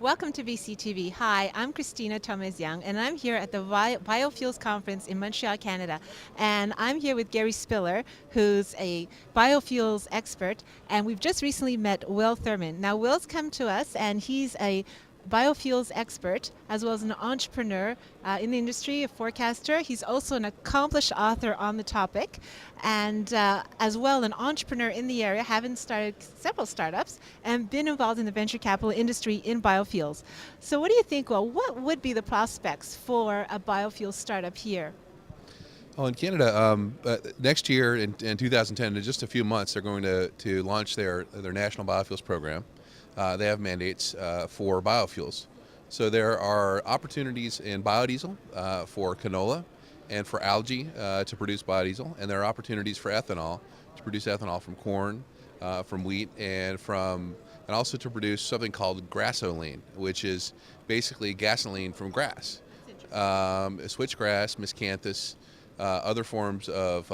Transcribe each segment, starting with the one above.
Welcome to BCTV. Hi, I'm Kristina Tomaz-Young, and I'm here at the Biofuels Conference in Montreal, Canada. And I'm here with Gary Spiller, who's a biofuels expert, and we've just recently met Will Thurmond. Now, Will's come to us, and he's a biofuels expert as well as an entrepreneur in the industry, a forecaster. He's also an accomplished author on the topic and as well an entrepreneur in the area, having started several startups and been involved in the venture capital industry in biofuels. So what do you think, well, what would be the prospects for a biofuel startup here? Oh, in Canada, next year in 2010, in just a few months, they're going to launch their national biofuels program. They have mandates for biofuels. So there are opportunities in biodiesel for canola and for algae to produce biodiesel, and there are opportunities for ethanol to produce ethanol from corn, from wheat, and also to produce something called Grassoline, which is basically gasoline from grass, switchgrass, miscanthus, other forms of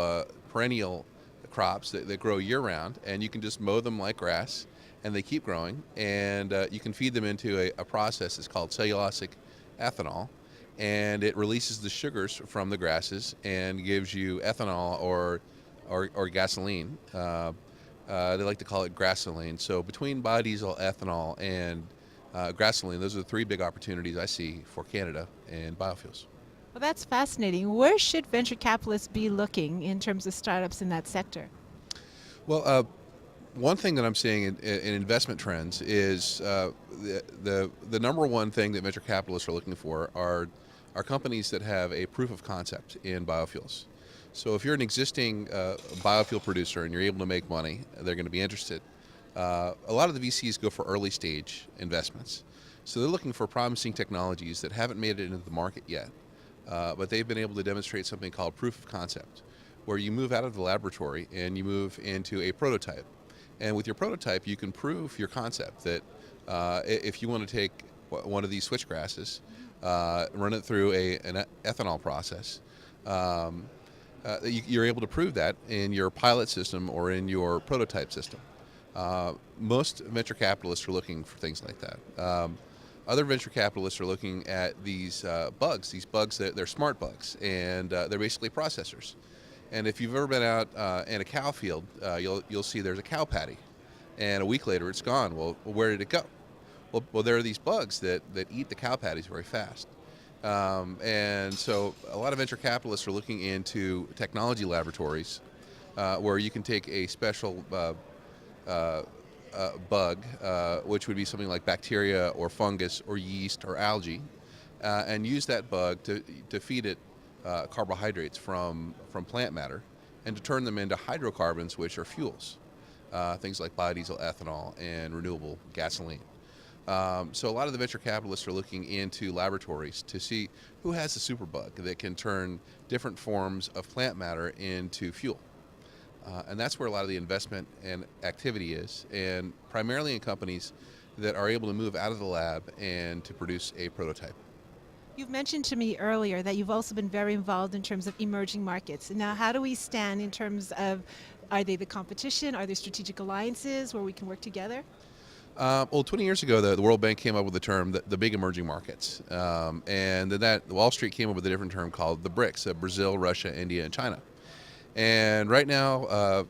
perennial crops that grow year-round, and you can just mow them like grass, and they keep growing, and you can feed them into a process that's called cellulosic ethanol, and it releases the sugars from the grasses and gives you ethanol or gasoline. They like to call it Grassoline. So between biodiesel, ethanol, and Grassoline, those are the three big opportunities I see for Canada and biofuels. Well, that's fascinating. Where should venture capitalists be looking in terms of startups in that sector? Well, one thing that I'm seeing in investment trends is the number one thing that venture capitalists are looking for are companies that have a proof of concept in biofuels. So if you're an existing biofuel producer and you're able to make money, they're going to be interested. A lot of the VCs go for early stage investments. So they're looking for promising technologies that haven't made it into the market yet, but they've been able to demonstrate something called proof of concept, where you move out of the laboratory and you move into a prototype. And with your prototype, you can prove your concept that if you want to take one of these switchgrasses, run it through an ethanol process, you're able to prove that in your pilot system or in your prototype system. Most venture capitalists are looking for things like that. Other venture capitalists are looking at these bugs. These bugs, they're smart bugs, and they're basically processors. And if you've ever been out in a cow field, you'll see there's a cow patty, and a week later it's gone. Well, where did it go? Well, there are these bugs that eat the cow patties very fast. And so a lot of venture capitalists are looking into technology laboratories where you can take a special bug, which would be something like bacteria or fungus or yeast or algae, and use that bug to feed it carbohydrates from plant matter and to turn them into hydrocarbons, which are fuels, things like biodiesel, ethanol, and renewable gasoline. So a lot of the venture capitalists are looking into laboratories to see who has the superbug that can turn different forms of plant matter into fuel. And that's where a lot of the investment and activity is, and primarily in companies that are able to move out of the lab and to produce a prototype. You've mentioned to me earlier that you've also been very involved in terms of emerging markets. Now, how do we stand in terms of, are they the competition? Are there strategic alliances where we can work together? Well, 20 years ago, the World Bank came up with the term the big emerging markets. And then Wall Street came up with a different term called the BRICS, Brazil, Russia, India, and China. And right now,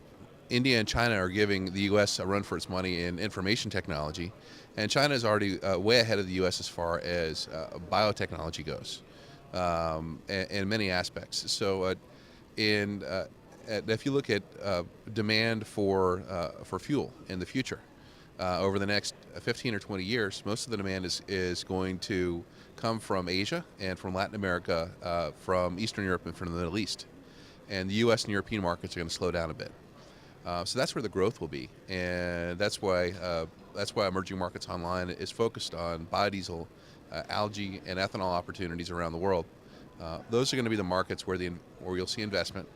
India and China are giving the U.S. a run for its money in information technology. And China is already way ahead of the U.S. as far as biotechnology goes, in many aspects. So if you look at demand for fuel in the future, over the next 15 or 20 years, most of the demand is going to come from Asia and from Latin America, from Eastern Europe and from the Middle East. And the U.S. and European markets are going to slow down a bit. So that's where the growth will be, and that's why Emerging Markets Online is focused on biodiesel, algae, and ethanol opportunities around the world. Those are going to be the markets where you'll see investment,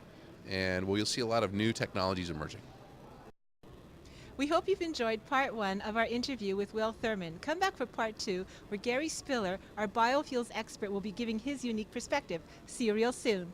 and where you'll see a lot of new technologies emerging. We hope you've enjoyed part one of our interview with Will Thurmond. Come back for part two, where Gary Spiller, our biofuels expert, will be giving his unique perspective. See you real soon.